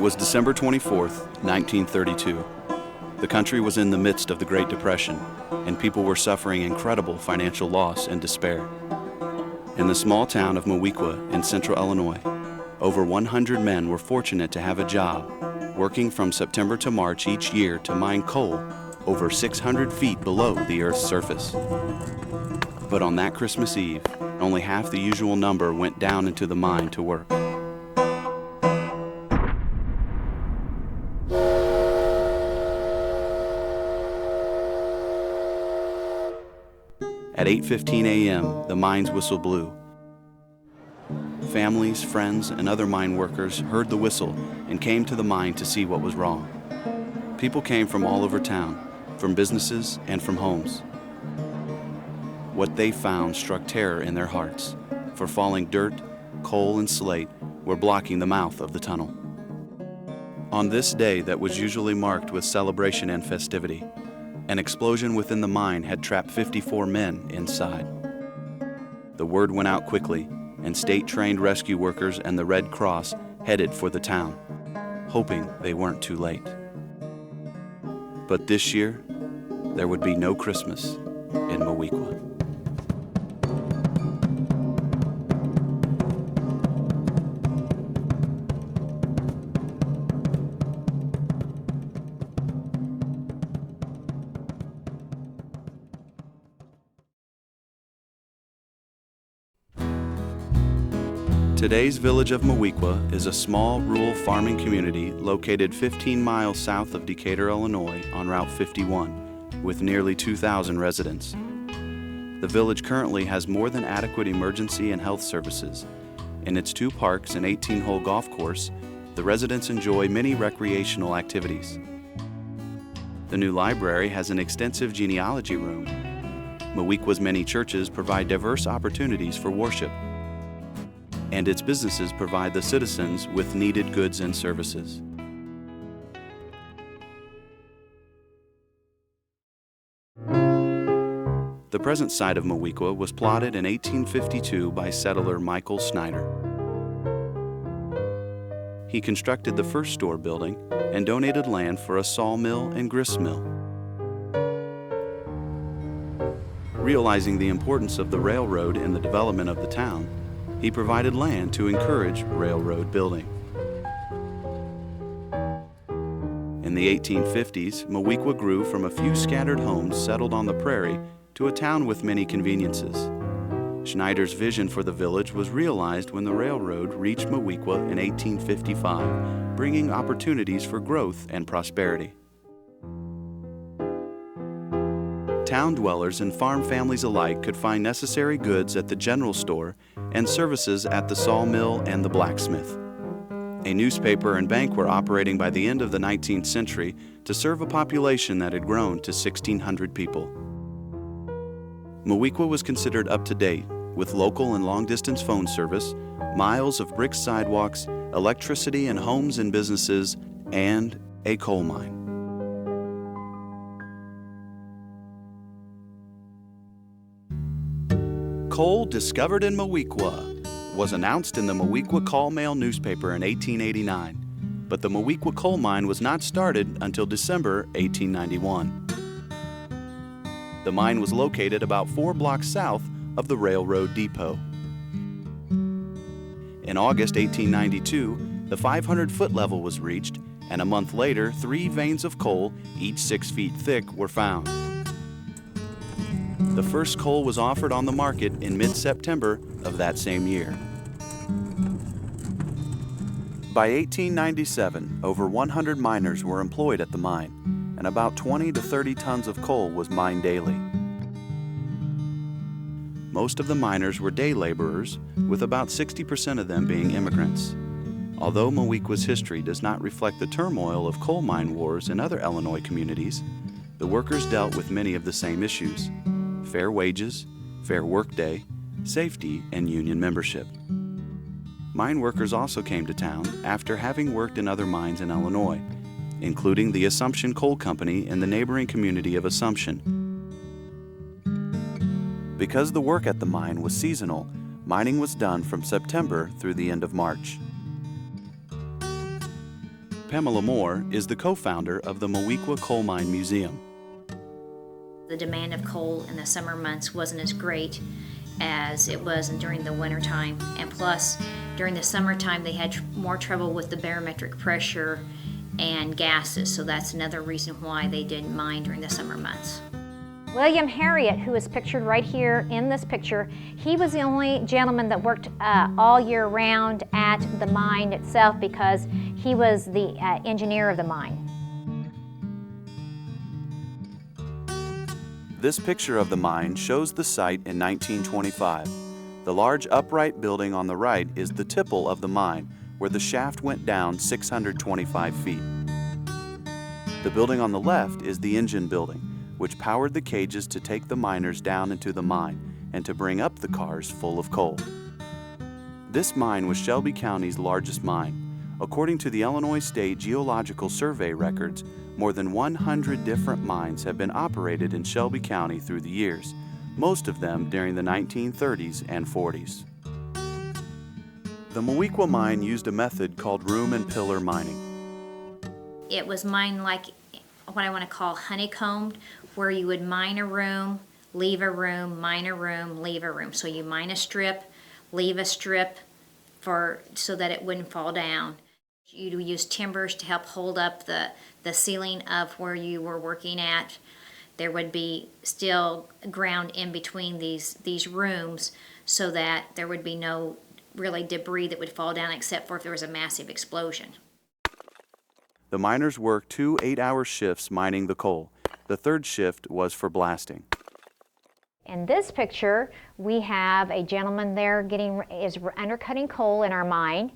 was December 24th, 1932. The country was in the midst of the Great Depression, and people were suffering incredible financial loss and despair. In the small town of Moweaqua in central Illinois, over 100 men were fortunate to have a job, working from September to March each year to mine coal over 600 feet below the Earth's surface. But on that Christmas Eve, only half the usual number went down into the mine to work. At 8:15 a.m., the mine's whistle blew. Families, friends, and other mine workers heard the whistle and came to the mine to see what was wrong. People came from all over town, from businesses and from homes. What they found struck terror in their hearts, for falling dirt, coal, and slate were blocking the mouth of the tunnel. On this day that was usually marked with celebration and festivity, an explosion within the mine had trapped 54 men inside. The word went out quickly, and state-trained rescue workers and the Red Cross headed for the town, hoping they weren't too late. But this year, there would be no Christmas in Moweaqua. Today's village of Moweaqua is a small rural farming community located 15 miles south of Decatur, Illinois on Route 51, with nearly 2,000 residents. The village currently has more than adequate emergency and health services. In its 2 parks and 18-hole golf course, the residents enjoy many recreational activities. The new library has an extensive genealogy room. Moweaqua's many churches provide diverse opportunities for worship, and its businesses provide the citizens with needed goods and services. The present site of Moweaqua was plotted in 1852 by settler Michael Snyder. He constructed the first store building and donated land for a sawmill and grist mill. Realizing the importance of the railroad in the development of the town, he provided land to encourage railroad building. In the 1850s, Moweaqua grew from a few scattered homes settled on the prairie to a town with many conveniences. Schneider's vision for the village was realized when the railroad reached Moweaqua in 1855, bringing opportunities for growth and prosperity. Town dwellers and farm families alike could find necessary goods at the general store and services at the sawmill and the blacksmith. A newspaper and bank were operating by the end of the 19th century to serve a population that had grown to 1,600 people. Moweaqua was considered up to date, with local and long-distance phone service, miles of brick sidewalks, electricity in homes and businesses, and a coal mine. Coal discovered in Moweaqua was announced in the Moweaqua Call Mail newspaper in 1889, but the Moweaqua coal mine was not started until December 1891. The mine was located about 4 blocks south of the railroad depot. In August 1892, the 500-foot level was reached, and a month later, 3 veins of coal, each 6 feet thick, were found. The first coal was offered on the market in mid-September of that same year. By 1897, over 100 miners were employed at the mine, and about 20 to 30 tons of coal was mined daily. Most of the miners were day laborers, with about 60% of them being immigrants. Although Moweaqua's history does not reflect the turmoil of coal mine wars in other Illinois communities, the workers dealt with many of the same issues: fair wages, fair workday, safety, and union membership. Mine workers also came to town after having worked in other mines in Illinois, including the Assumption Coal Company in the neighboring community of Assumption. Because the work at the mine was seasonal, mining was done from September through the end of March. Pamela Moore is the co-founder of the Moweaqua Coal Mine Museum. The demand of coal in the summer months wasn't as great as it was during the winter time, and plus during the summertime they had more trouble with the barometric pressure and gases, so that's another reason why they didn't mine during the summer months. William Harriet, who is pictured right here in this picture, he was the only gentleman that worked all year round at the mine itself because he was the engineer of the mine. This picture of the mine shows the site in 1925. The large upright building on the right is the tipple of the mine, where the shaft went down 625 feet. The building on the left is the engine building, which powered the cages to take the miners down into the mine and to bring up the cars full of coal. This mine was Shelby County's largest mine. According to the Illinois State Geological Survey records, more than 100 different mines have been operated in Shelby County through the years, most of them during the 1930s and 40s. The Moweaqua mine used a method called room and pillar mining. It was mined like what I want to call honeycombed, where you would mine a room, leave a room, mine a room, leave a room. So you mine a strip, leave a strip so that it wouldn't fall down. You use timbers to help hold up the ceiling of where you were working at. There would be still ground in between these rooms so that there would be no really debris that would fall down except for if there was a massive explosion. The miners worked 2 8-hour shifts mining the coal. The third shift was for blasting. In this picture, we have a gentleman there is undercutting coal in our mine.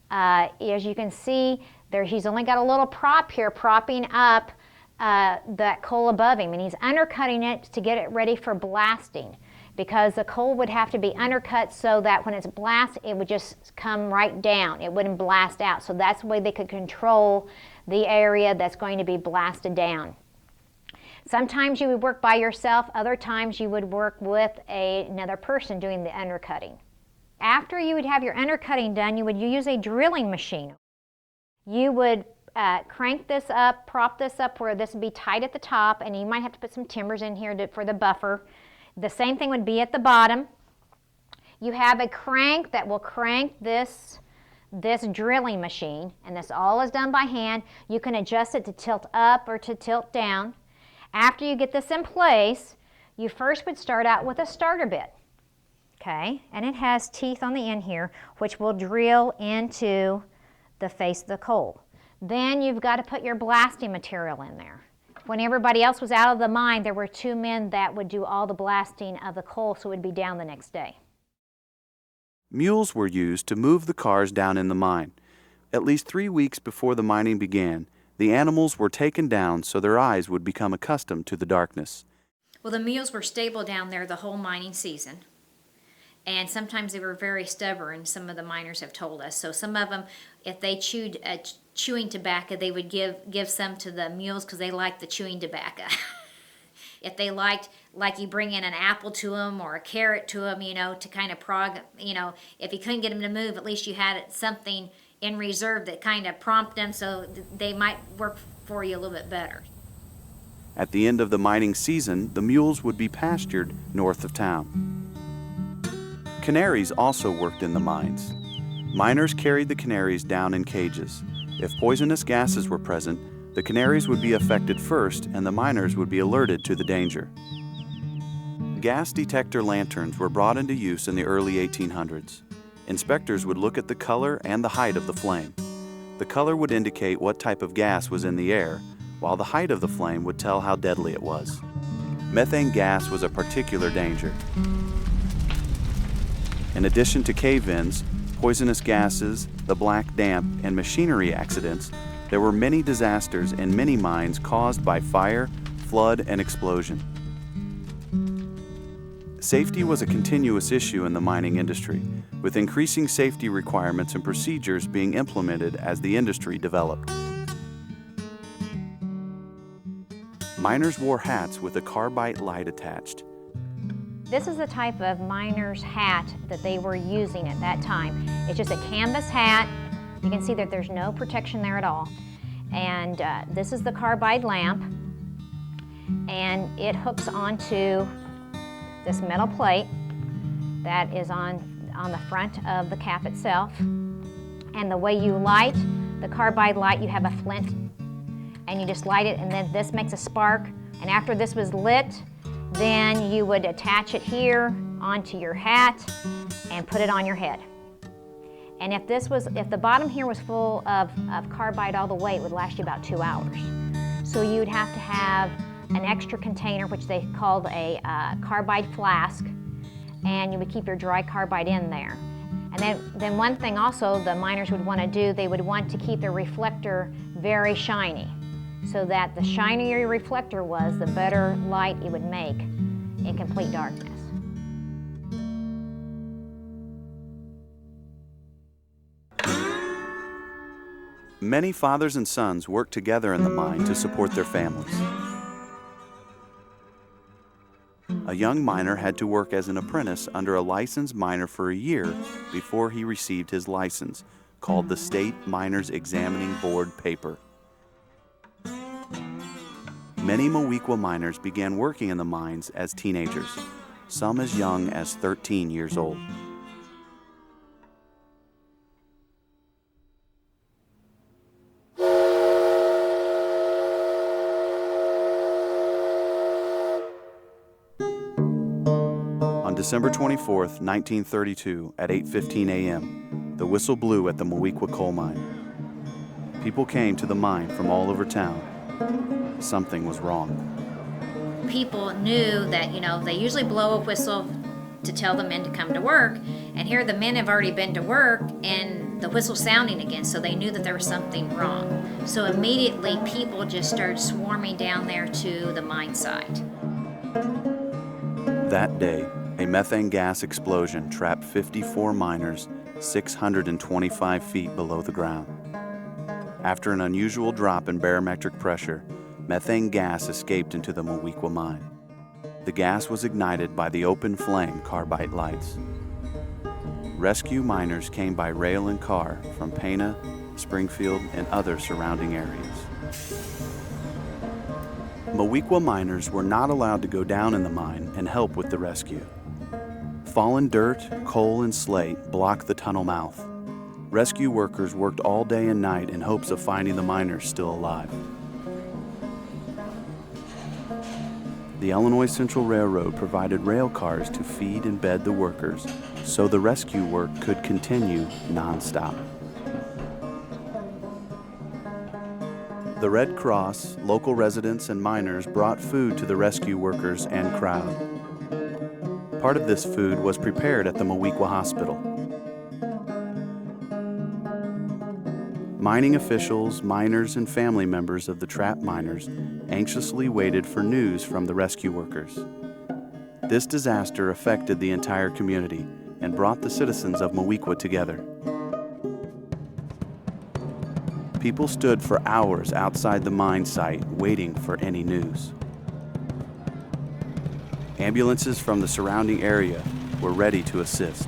As you can see, he's only got a little prop here propping up that coal above him, and he's undercutting it to get it ready for blasting, because the coal would have to be undercut so that when it's blasted, it would just come right down. It wouldn't blast out. So that's the way they could control the area that's going to be blasted down. Sometimes you would work by yourself, other times you would work with another person doing the undercutting. After you would have your undercutting done, you would use a drilling machine. You would crank this up, prop this up where this would be tight at the top, and you might have to put some timbers in here for the buffer. The same thing would be at the bottom. You have a crank that will crank this drilling machine, and this all is done by hand. You can adjust it to tilt up or to tilt down. After you get this in place, you first would start out with a starter bit. Okay, and it has teeth on the end here, which will drill into the face of the coal. Then you've got to put your blasting material in there. When everybody else was out of the mine, there were 2 men that would do all the blasting of the coal, so it would be down the next day. Mules were used to move the cars down in the mine. At least 3 weeks before the mining began, the animals were taken down so their eyes would become accustomed to the darkness. Well, the mules were stable down there the whole mining season. And sometimes they were very stubborn, some of the miners have told us. So some of them, if they chewed chewing tobacco, they would give some to the mules because they liked the chewing tobacco. If they liked, like you bring in an apple to them or a carrot to them, to kind of prod, if you couldn't get them to move, at least you had something in reserve that kind of prompted them so they might work for you a little bit better. At the end of the mining season, the mules would be pastured north of town. Canaries also worked in the mines. Miners carried the canaries down in cages. If poisonous gases were present, the canaries would be affected first and the miners would be alerted to the danger. Gas detector lanterns were brought into use in the early 1800s. Inspectors would look at the color and the height of the flame. The color would indicate what type of gas was in the air, while the height of the flame would tell how deadly it was. Methane gas was a particular danger. In addition to cave-ins, poisonous gases, the black damp, and machinery accidents, there were many disasters in many mines caused by fire, flood, and explosion. Safety was a continuous issue in the mining industry, with increasing safety requirements and procedures being implemented as the industry developed. Miners wore hats with a carbide light attached. This is the type of miner's hat that they were using at that time. It's just a canvas hat. You can see that there's no protection there at all. And this is the carbide lamp, and it hooks onto this metal plate that is on the front of the cap itself. And the way you light the carbide light, you have a flint, and you just light it, and then this makes a spark. And after this was lit, then you would attach it here onto your hat and put it on your head. And if the bottom here was full of carbide all the way, it would last you about 2 hours. So you'd have to have an extra container, which they called a carbide flask, and you would keep your dry carbide in there. And then one thing also the miners would want to do, they would want to keep their reflector very shiny, so that the shinier your reflector was, the better light it would make in complete darkness. Many fathers and sons worked together in the mine to support their families. A young miner had to work as an apprentice under a licensed miner for a year before he received his license, called the State Miners Examining Board paper. Many Moweaqua miners began working in the mines as teenagers, some as young as 13 years old. On December 24th, 1932, at 8:15 a.m., the whistle blew at the Moweaqua Coal Mine. People came to the mine from all over town. Something was wrong. People knew that, they usually blow a whistle to tell the men to come to work, and here the men have already been to work and the whistle's sounding again, so they knew that there was something wrong. So immediately people just started swarming down there to the mine site. That day, a methane gas explosion trapped 54 miners 625 feet below the ground. After an unusual drop in barometric pressure, methane gas escaped into the Moweaqua mine. The gas was ignited by the open flame carbide lights. Rescue miners came by rail and car from Pana, Springfield, and other surrounding areas. Moweaqua miners were not allowed to go down in the mine and help with the rescue. Fallen dirt, coal, and slate blocked the tunnel mouth. Rescue workers worked all day and night in hopes of finding the miners still alive. The Illinois Central Railroad provided rail cars to feed and bed the workers, so the rescue work could continue nonstop. The Red Cross, local residents, and miners brought food to the rescue workers and crowd. Part of this food was prepared at the Moweaqua Hospital. Mining officials, miners, and family members of the trapped miners anxiously waited for news from the rescue workers. This disaster affected the entire community and brought the citizens of Moweaqua together. People stood for hours outside the mine site waiting for any news. Ambulances from the surrounding area were ready to assist.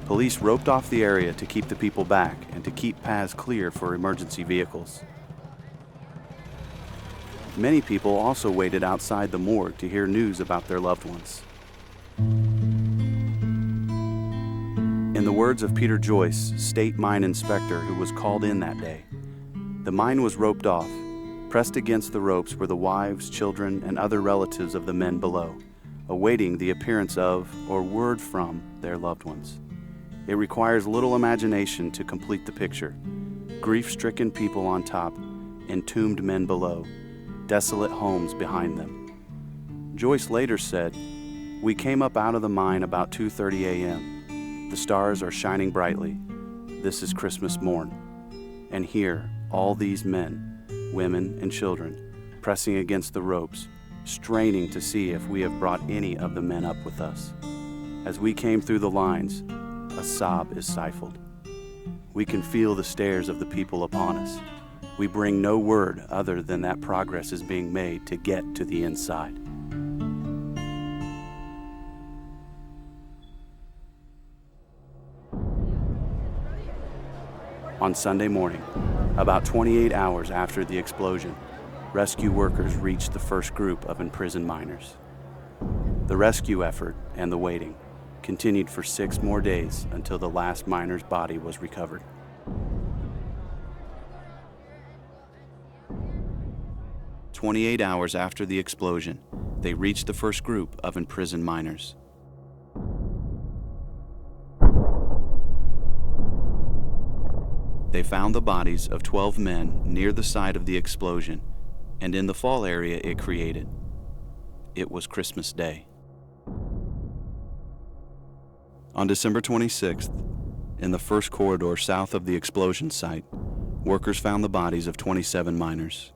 Police roped off the area to keep the people back and to keep paths clear for emergency vehicles. Many people also waited outside the morgue to hear news about their loved ones. In the words of Peter Joyce, state mine inspector who was called in that day, the mine was roped off. Pressed against the ropes were the wives, children, and other relatives of the men below, awaiting the appearance of or word from their loved ones. It requires little imagination to complete the picture. Grief-stricken people on top, entombed men below, desolate homes behind them. Joyce later said, "We came up out of the mine about 2:30 a.m. The stars are shining brightly. This is Christmas morn. And here, all these men, women, and children, pressing against the ropes, straining to see if we have brought any of the men up with us. As we came through the lines, a sob is stifled. We can feel the stares of the people upon us. We bring no word other than that progress is being made to get to the inside." On Sunday morning, About 28 hours after the explosion, rescue workers reached the first group of imprisoned miners. The rescue effort and the waiting continued for 6 more days until the last miner's body was recovered. "28 hours after the explosion, they reached the first group of imprisoned miners. They found the bodies of 12 men near the site of the explosion and in the fall area it created. It was Christmas Day. On December 26th, in the first corridor south of the explosion site, workers found the bodies of 27 miners.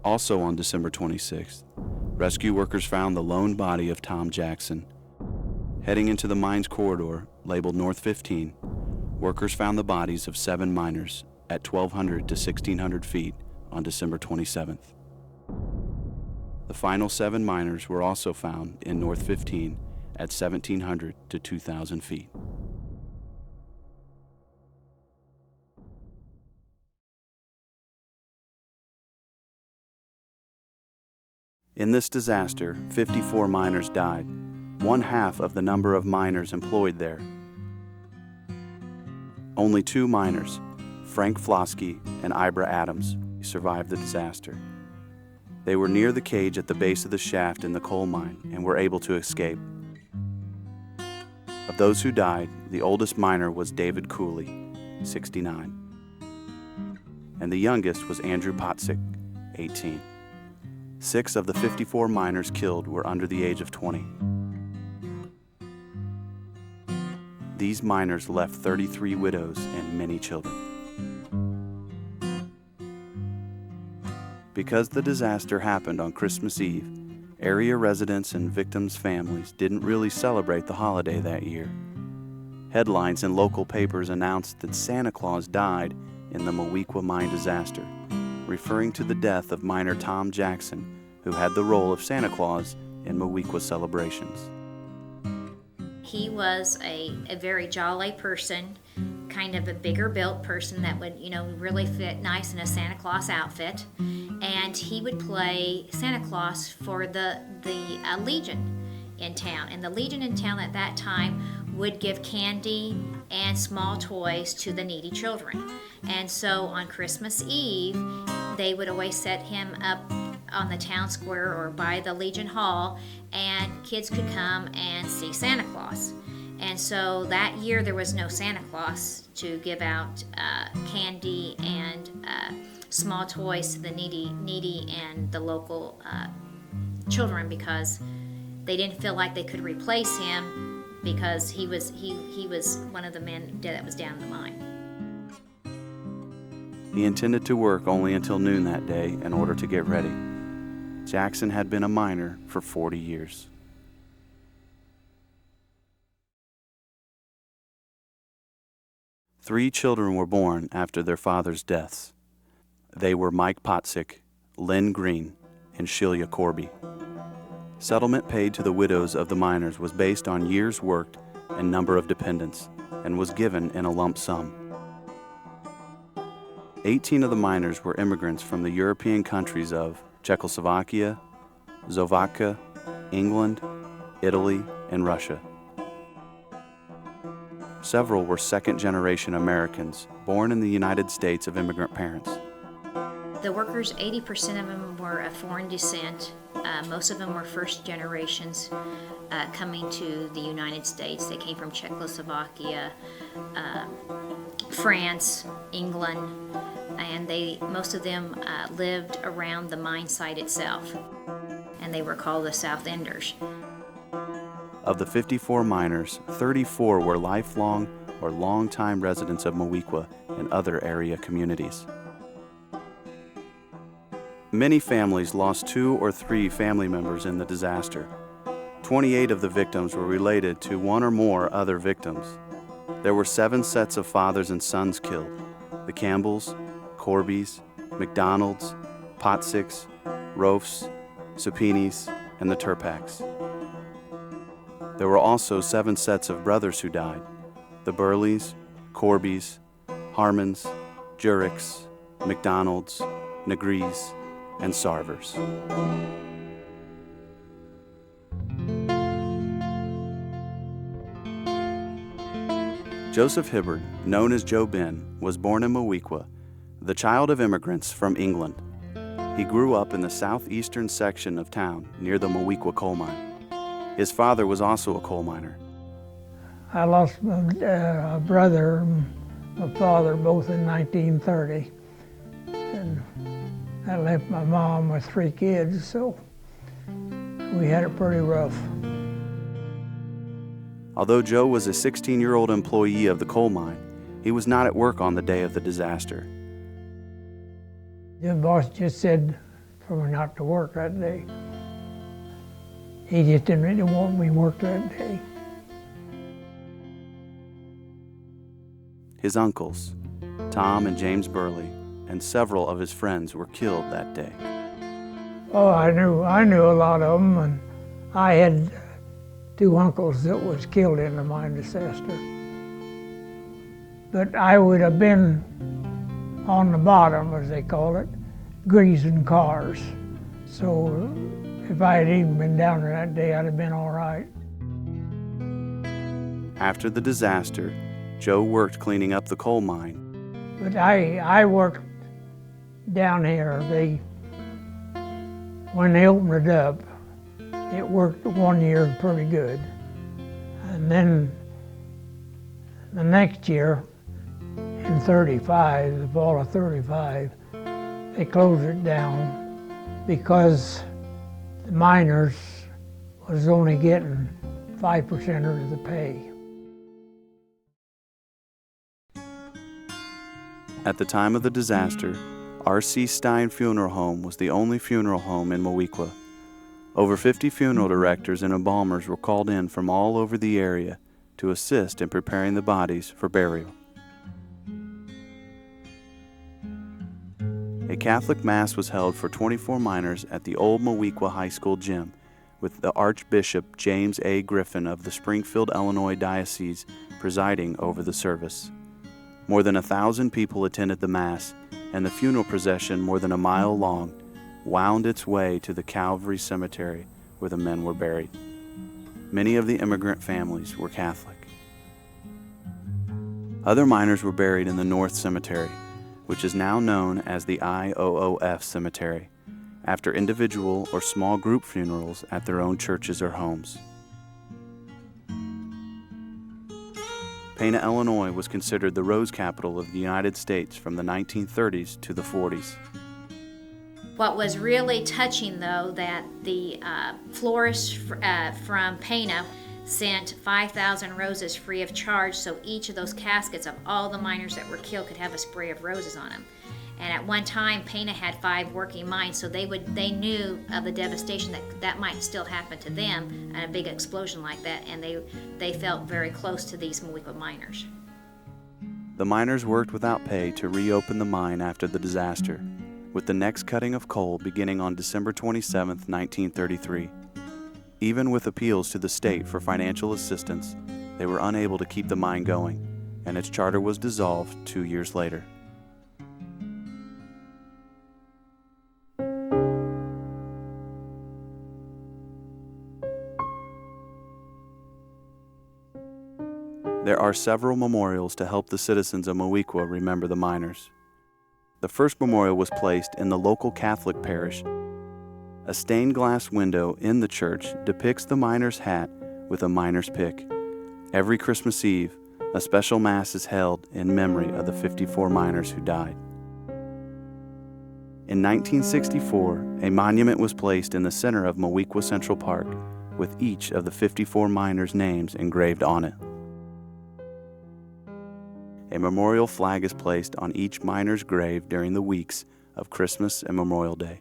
Also on December 26th, rescue workers found the lone body of Tom Jackson. Heading into the mines corridor, labeled North 15, workers found the bodies of 7 miners at 1,200 to 1,600 feet on December 27th. The final 7 miners were also found in North 15 at 1,700 to 2,000 feet. In this disaster, 54 miners died, 1/2 of the number of miners employed there. Only 2 miners, Frank Flosky and Ibra Adams, survived the disaster. They were near the cage at the base of the shaft in the coal mine and were able to escape. Of those who died, the oldest miner was David Cooley, 69, and the youngest was Andrew Potzik, 18. 6 of the 54 miners killed were under the age of 20. These miners left 33 widows and many children. Because the disaster happened on Christmas Eve, area residents and victims' families didn't really celebrate the holiday that year. Headlines in local papers announced that Santa Claus died in the Moweaqua mine disaster, referring to the death of miner Tom Jackson, who had the role of Santa Claus in Moweaqua celebrations. He was a very jolly person, kind of a bigger built person that would, really fit nice in a Santa Claus outfit. And he would play Santa Claus for the Legion in town. And the Legion in town at that time would give candy and small toys to the needy children. And so on Christmas Eve, they would always set him up on the town square or by the Legion Hall, and kids could come and see Santa Claus. And so that year there was no Santa Claus to give out candy and small toys to the needy and the local children, because they didn't feel like they could replace him, because he was one of the men that was down in the mine. He intended to work only until noon that day in order to get ready. Jackson had been a miner for 40 years. Three children were born after their fathers' deaths. They were Mike Potzik, Lynn Green, and Shelia Corby. Settlement paid to the widows of the miners was based on years worked and number of dependents, and was given in a lump sum. 18 of the miners were immigrants from the European countries of Czechoslovakia, Slovakia, England, Italy, and Russia. Several were second-generation Americans born in the United States of immigrant parents. The workers, 80% of them were of foreign descent. Most of them were first generations coming to the United States. They came from Czechoslovakia, France, England, and most of them lived around the mine site itself, and they were called the South Enders. Of the 54 miners, 34 were lifelong or long-time residents of Moweaqua and other area communities. Many families lost 2 or 3 family members in the disaster. 28 of the victims were related to 1 or more other victims. There were 7 sets of fathers and sons killed: the Campbells, Corbys, McDonalds, Potsiks, Rofes, Supinis, and the Turpaks. There were also 7 sets of brothers who died: the Burleys, Corbys, Harmon's, Jurick's, McDonald's, Negree's, and Sarver's. Joseph Hibbard, known as Joe Ben, was born in Moweaqua, the child of immigrants from England. He grew up in the southeastern section of town near the Moweaqua Coal Mine. His father was also a coal miner. I lost my brother and my father both in 1930. And I left my mom with 3 kids, so we had it pretty rough. Although Joe was a 16-year-old employee of the coal mine, he was not at work on the day of the disaster. The boss just said for me not to work that day. He just didn't really want me to work that day. His uncles, Tom and James Burley, and several of his friends were killed that day. Oh, I knew a lot of them, and I had 2 uncles that was killed in the mine disaster. But I would have been on the bottom, as they call it, greasing cars. So if I had even been down there that day, I'd have been all right. After the disaster, Joe worked cleaning up the coal mine. But I worked down here. When they opened it up, it worked 1 year pretty good. And then the next year, in 35, the fall of 35, they closed it down because the miners was only getting 5% of the pay. At the time of the disaster, R.C. Stein Funeral Home was the only funeral home in Moweaqua. Over 50 funeral directors and embalmers were called in from all over the area to assist in preparing the bodies for burial. A Catholic Mass was held for 24 miners at the old Moweaqua High School gym, with the Archbishop James A. Griffin of the Springfield, Illinois Diocese presiding over the service. More than 1,000 people attended the Mass, and the funeral procession, more than a mile long, wound its way to the Calvary Cemetery where the men were buried. Many of the immigrant families were Catholic. Other miners were buried in the North Cemetery, which is now known as the IOOF Cemetery, after individual or small group funerals at their own churches or homes. Pana, Illinois was considered the rose capital of the United States from the 1930s to the 40s. What was really touching, though, that the florist from Pana sent 5,000 roses free of charge, so each of those caskets of all the miners that were killed could have a spray of roses on them. And at one time, Pana had 5 working mines, so they knew of the devastation that might still happen to them in a big explosion like that, and they felt very close to these Moweaqua miners. The miners worked without pay to reopen the mine after the disaster, with the next cutting of coal beginning on December 27, 1933. Even with appeals to the state for financial assistance, they were unable to keep the mine going, and its charter was dissolved 2 years later. There are several memorials to help the citizens of Moweaqua remember the miners. The first memorial was placed in the local Catholic parish. A stained glass window in the church depicts the miner's hat with a miner's pick. Every Christmas Eve, a special Mass is held in memory of the 54 miners who died. In 1964, a monument was placed in the center of Moweaqua Central Park with each of the 54 miners' names engraved on it. A memorial flag is placed on each miner's grave during the weeks of Christmas and Memorial Day.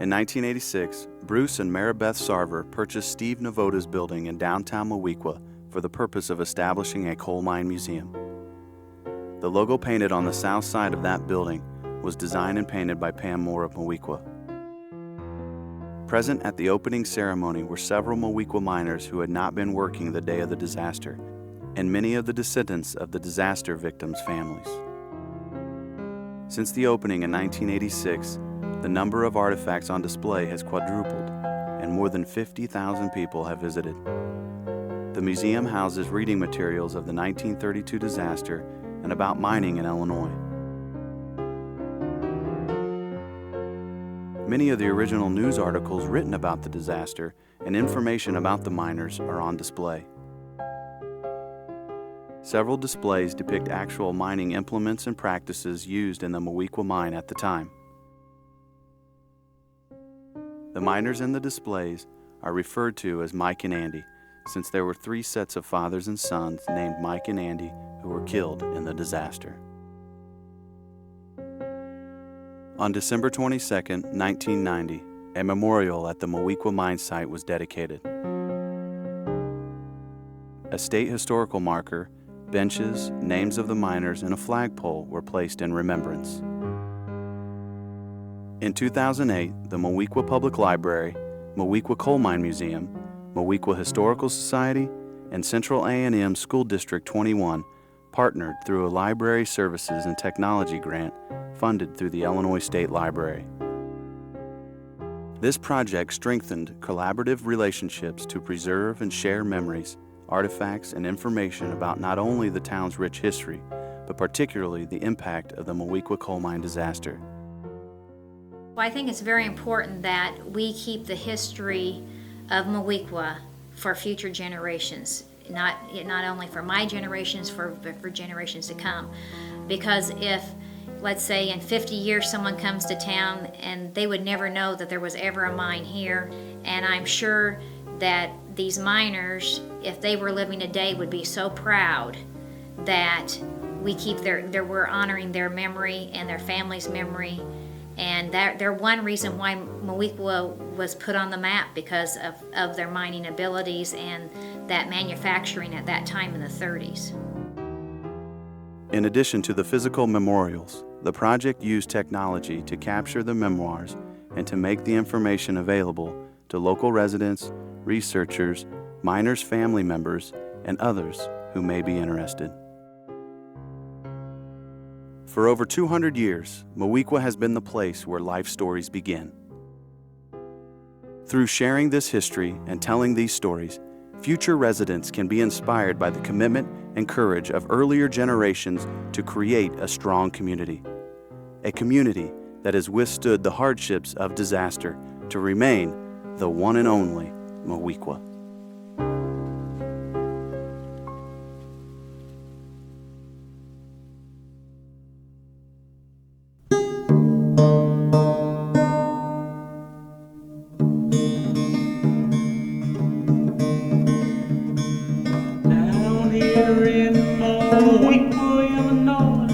In 1986, Bruce and Maribeth Sarver purchased Steve Novota's building in downtown Moweaqua for the purpose of establishing a coal mine museum. The logo painted on the south side of that building was designed and painted by Pam Moore of Moweaqua. Present at the opening ceremony were several Moweaqua miners who had not been working the day of the disaster, and many of the descendants of the disaster victims' families. Since the opening in 1986, the number of artifacts on display has quadrupled, and more than 50,000 people have visited. The museum houses reading materials of the 1932 disaster and about mining in Illinois. Many of the original news articles written about the disaster and information about the miners are on display. Several displays depict actual mining implements and practices used in the Moweaqua mine at the time. The miners in the displays are referred to as Mike and Andy, since there were 3 sets of fathers and sons named Mike and Andy who were killed in the disaster. On December 22, 1990, a memorial at the Moweaqua mine site was dedicated. A state historical marker, benches, names of the miners, and a flagpole were placed in remembrance. In 2008, the Moweaqua Public Library, Moweaqua Coal Mine Museum, Moweaqua Historical Society, and Central A&M School District 21 partnered through a Library Services and Technology grant funded through the Illinois State Library. This project strengthened collaborative relationships to preserve and share memories, artifacts, and information about not only the town's rich history, but particularly the impact of the Moweaqua coal mine disaster. Well, I think it's very important that we keep the history of Moweaqua for future generations, not only for my generations, but for generations to come. Because if, let's say, in 50 years someone comes to town and they would never know that there was ever a mine here, and I'm sure that these miners, if they were living today, would be so proud that we're honoring their memory and their family's memory. And they're one reason why Moweaqua was put on the map, because of their mining abilities and that manufacturing at that time in the 30s. In addition to the physical memorials, the project used technology to capture the memoirs and to make the information available to local residents, researchers, miners' family members, and others who may be interested. For over 200 years, Moweaqua has been the place where life stories begin. Through sharing this history and telling these stories, future residents can be inspired by the commitment and courage of earlier generations to create a strong community. A community that has withstood the hardships of disaster to remain the one and only Moweaqua. Down here in Moweaqua, Illinois,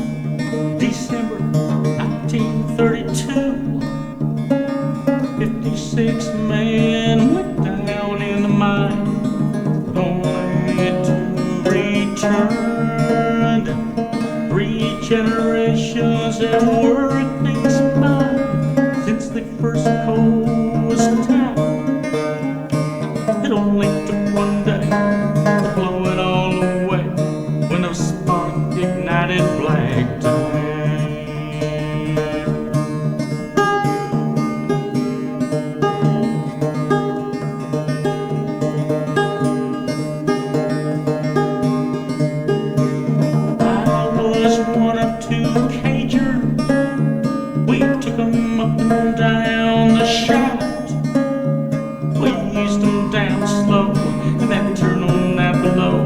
December 1932, 56 men went down in the mine, only to return. 3 generations have worked this mine since the first coal was tapped. It only took one day to blow it all away when a spark ignited black time. I was one of 2 cagers. We took 'em up and down the shaft. We eased 'em down slow and then turned on that below,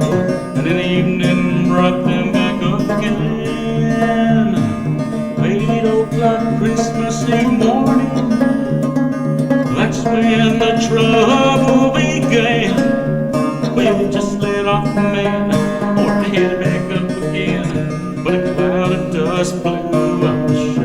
and in the evening brought them back up again. 8 o'clock Christmas Eve morning, that's when the trouble began. We just let off the man, or headed back up again, but a cloud of dust blew up the shaft.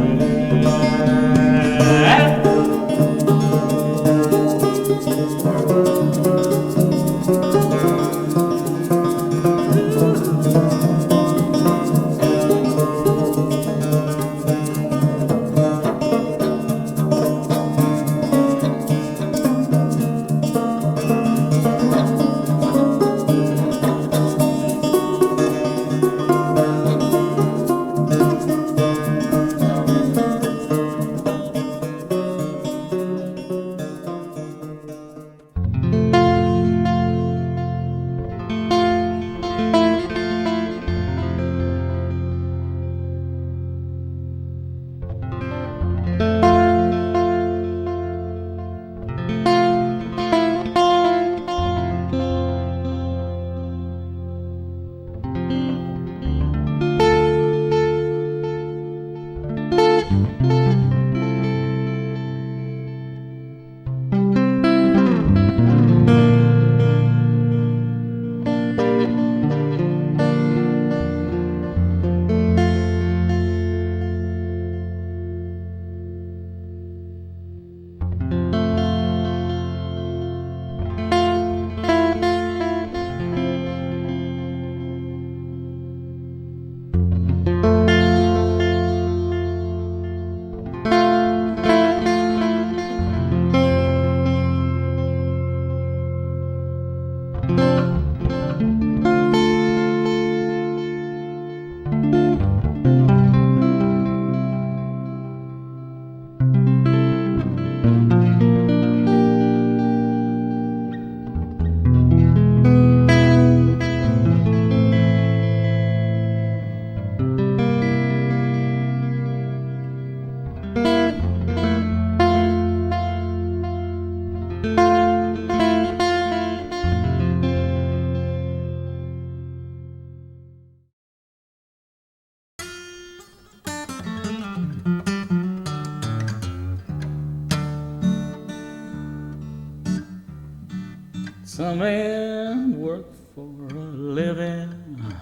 Some men work for a living,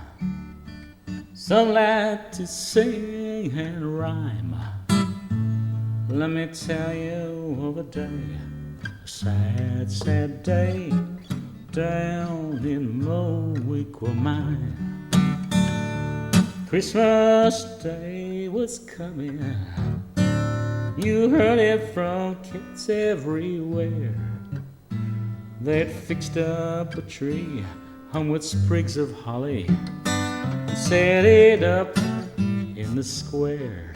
some like to sing and rhyme. Let me tell you of a day, a sad, sad day, down in Moweaqua Mine. Christmas Day was coming, you heard it from kids everywhere. They'd fixed up a tree hung with sprigs of holly and set it up in the square.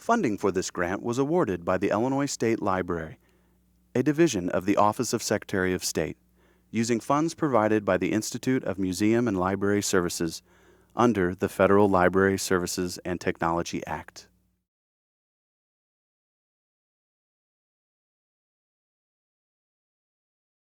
Funding for this grant was awarded by the Illinois State Library, a division of the Office of Secretary of State, using funds provided by the Institute of Museum and Library Services under the Federal Library Services and Technology Act.